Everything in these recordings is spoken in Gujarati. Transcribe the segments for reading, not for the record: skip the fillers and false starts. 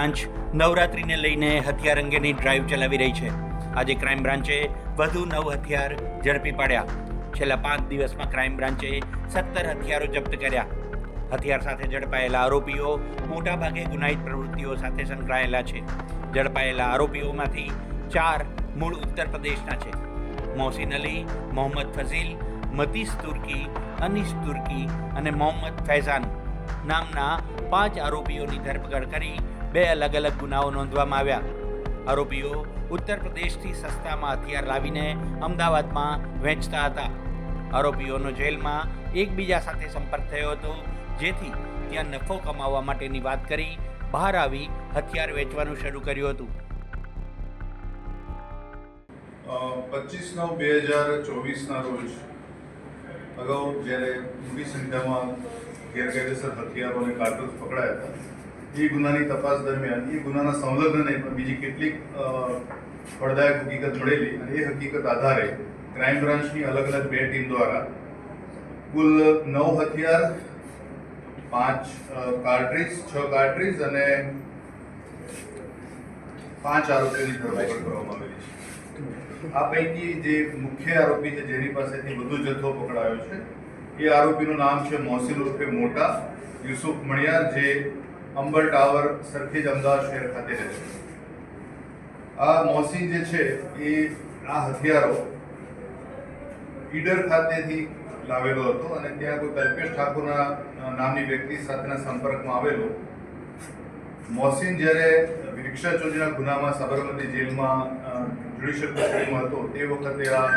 બ્રાન્ચ નવરાત્રિને લઈને હથિયાર અંગેની ડ્રાઈવ ચલાવી રહી છે. આજે ક્રાઇમ બ્રાન્ચે વધુ 9 હથિયાર ઝડપી પાડ્યા. છેલ્લા 5 દિવસમાં ક્રાઇમ બ્રાન્ચે 17 હથિયારો જપ્ત કર્યા. હથિયાર સાથે ઝડપાયેલા આરોપીઓ મોટાભાગે ગુનાહિત પ્રવૃત્તિઓ સાથે સંકળાયેલા છે. ઝડપાયેલા આરોપીઓમાંથી 4 મૂળ ઉત્તર પ્રદેશના છે. મોહસિન અલી, મોહમ્મદ ફઝીલ, મતીસ તુર્કી, અનીસ તુર્કી અને મોહમ્મદ ફૈઝાન નામના 5 આરોપીઓની ધરપકડ કરી 2 અલગ અલગ ગુનાઓ નોંધવામાં આવ્યા. આરોપીઓ ઉત્તર પ્રદેશથી સસ્તામાં હથિયાર લાવીને અમદાવાદમાં વેચતા હતા. આરોપીઓનો જેલમાં એકબીજા સાથે સંપર્ક થયો હતો, જેથી ત્યાં નફો કમાવવા માટેની વાત કરી બહાર આવી હથિયાર વેચવાનું શરૂ કર્યું હતું. 25/9/2024ના રોજ અગાઉ જ્યારે મોટી સંખ્યામાં ગેરકાયદેસર હથિયારો અને કારતૂસ પકડાયા હતા, એ ગુનાની તપાસ દરમિયાન એ ગુનાના સંલગ્ન નહીં પણ બીજી કેટલીક ફળદાયક હકીકત મળેલી અને એ હકીકત આધારે ક્રાઇમ બ્રાન્ચની અલગ અલગ 2 ટીમ દ્વારા કુલ 9 હથિયાર, 5 કાર્ટ્રીજ, 6 કાર્ટ્રીજ અને 5 આરોપીઓની ધરપકડ કરવામાં આવેલી છે. આ પૈકી જે મુખ્ય આરોપી છે, જેની પાસેથી વધુ જથ્થો પકડાયો છે, એ આરોપીનું નામ છે મોહસિન ઉર્ફે મોટા યુસુફ મણિયાર, જે અંબર ટાવર, સરખેજ, અમદાવાદ શહેર ખાતે રહે છે. આ મોહસિન જે છે એ આ હથિયારો ઈડર ખાતેથી લાવેલો હતો અને ત્યાં કોઈ કલ્પેશ ઠાકોરના નામની વ્યક્તિ સાથેના સંપર્કમાં આવેલો. મોહસિન જ્યારે રિક્ષા ચોરીના ગુનામાં સાબરમતી જેલમાં જ્યુડિશિયલ કસ્ટડીમાં હતો તે વખતે આ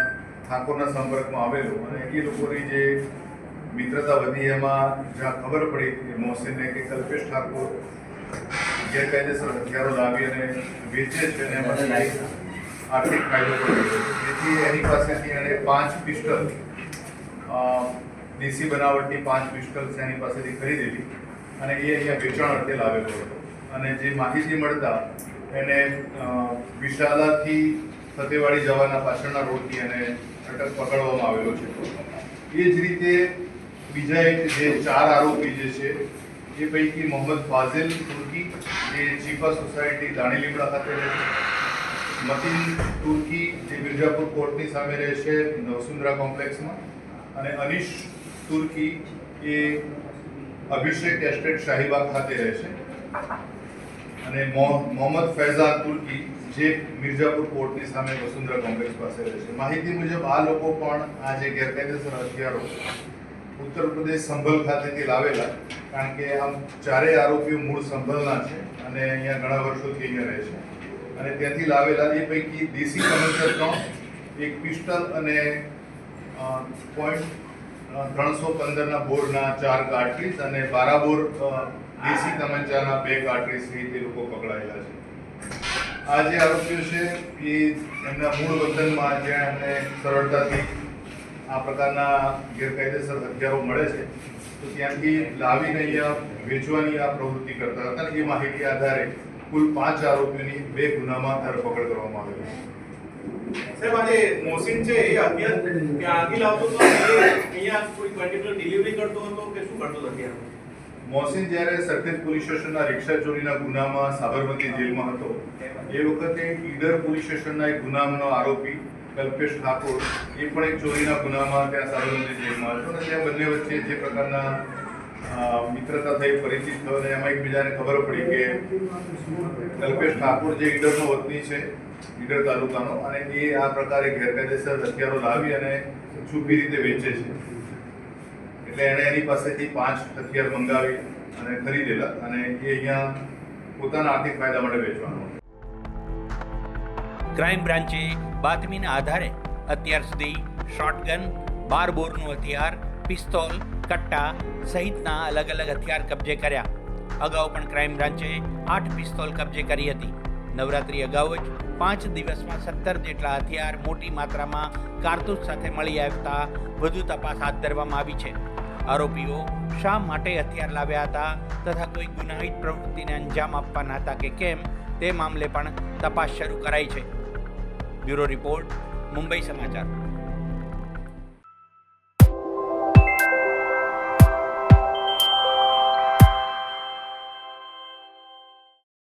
ઠાકોરના સંપર્કમાં આવેલો અને એ લોકોની જે મિત્રતા વધી એમાં જ્યાં ખબર પડી કે મોહસિનને કે કલ્પેશ ઠાકોર ગેરકાયદેસર હથિયારો લાવી અને વેચે છે અને એમાં આર્થિક ફાયદો પણ છે, તેથી એની પાસેથી એણે 5 પિસ્ટલ, દેશી બનાવટની 5 પિસ્ટલ્સ એની પાસેથી ખરીદેલી અને એ અહીંયા વેચાણ અર્થે લાવેલો હતો. અને જે માહિતી મળતા એને વિશાલાથી સતેવાડી જવાના પાછળના રોડથી એને અટક પકડવામાં આવેલો છે. એ જ રીતે બીજા એક જે 4 આરોપી જે છે એ પૈકી મોહમ્મદ ફાઝિલ તુર્કી, જે ચીફા સોસાયટી દાણીલીમડા ખાતે રહે છે, મતીન તુર્કી, જે મિર્જાપુર કોર્ટની સામે રહે છે નવસુંદરા કોમ્પ્લેક્સમાં, અને અનીશ તુર્કી એ અભિષેક એસ્ટેટ શાહીબાગ ખાતે રહે છે, અને મોહમ્મદ ફૈઝાન તુર્કી, જે મિર્જાપુર કોર્ટની સામે વસુંધરા કોમ્પ્લેક્સ પાસે રહે છે. માહિતી મુજબ આ લોકો પણ આ જે ગેરકાયદેસર હથિયારો ઉત્તર પ્રદેશ સંભલ ખાતેથી લાવેલા, કારણ કે આમ 4 આરોપીઓ મૂળ સંભલના છે અને અહીંયા ઘણા વર્ષોથી અહીંયા રહે છે, અને ત્યાંથી લાવેલા એ પૈકી દેશી કમંચર 3, એક પિસ્ટલ અને .315ના બોરના 4 કાર્ટ્રીજ અને 12 બોર દેશી તમંચાના 2 કાર્ટ્રીજ સહિત એ લોકો પકડાયેલા છે. આ જે આરોપીઓ છે એ એમના મૂળ વતનમાં, જ્યાં એમને સરળતાથી આ પ્રકારના ગેરકાયદેસર હથિયારો મળે છે, તો ત્યાંથી લાવીને અહીંયા વેચવાની આ પ્રવૃત્તિ કરતા હતા. એ માહિતી આધારે કુલ 5 આરોપીઓની 2 ગુનામાં ધરપકડ કરવામાં આવેલી છે. સાહેબ, આજે મોહસિન છે એ હથિયાર ત્યાં આગી લાવતો હતો, અહીંયા કોઈ પર્ટિક્યુલર ડિલિવરી કરતો હતો કે શું કરતો હતો હથિયાર? મોહસિન જ્યારે સરખેજ પોલીસ સ્ટેશનના રિક્ષા ચોરીના ગુનામાં સાબરમતી જેલમાં હતો, એ વખતે ઈડર પોલીસ સ્ટેશનના એક ગુનાનો આરોપી કલ્પેશ ઠાકોર, એ પણ એક ચોરીના ગુનામાં ત્યાં સાબરમતી જેલમાં હતો, અને ત્યાં બંને વચ્ચે જે પ્રકારના મિત્રતા થઈ, પરિચિત થયો, અને એમાં એકબીજાને ખબર પડી કે કલ્પેશ ઠાકોર જે ઈડરનો વતની છે, ઈડર તાલુકાનો, અને એ આ પ્રકારે ગેરકાયદેસર હથિયારો લાવી અને છુપી રીતે વેચે છે. એટલે એણે એની પાસેથી 5 હથિયાર મંગાવી અને ખરીદેલા અને એ અહીંયા પોતાના આર્થિક ફાયદા માટે વેચવાનો. ક્રાઇમ બ્રાન્ચે બાતમીના આધારે અત્યાર સુધી શોટગન, 12 બોરનું હથિયાર, પિસ્તોલ, કટ્ટા સહિતના અલગ અલગ હથિયાર કબજે કર્યા. અગાઉ પણ ક્રાઇમ બ્રાન્ચે 8 પિસ્તોલ કબજે કરી હતી. નવરાત્રી અગાઉ જ 5 દિવસમાં 17 જેટલા હથિયાર મોટી માત્રામાં કારતૂસ સાથે મળી આવતા વધુ તપાસ હાથ ધરવામાં આવી છે. આરોપીઓ શા માટે હથિયાર લાવ્યા હતા તથા કોઈ ગુનાહિત પ્રવૃત્તિને અંજામ આપવાના હતા કે કેમ, તે મામલે પણ તપાસ શરૂ કરાઈ છે. બ્યુરો રિપોર્ટ, મુંબઈ સમાચાર.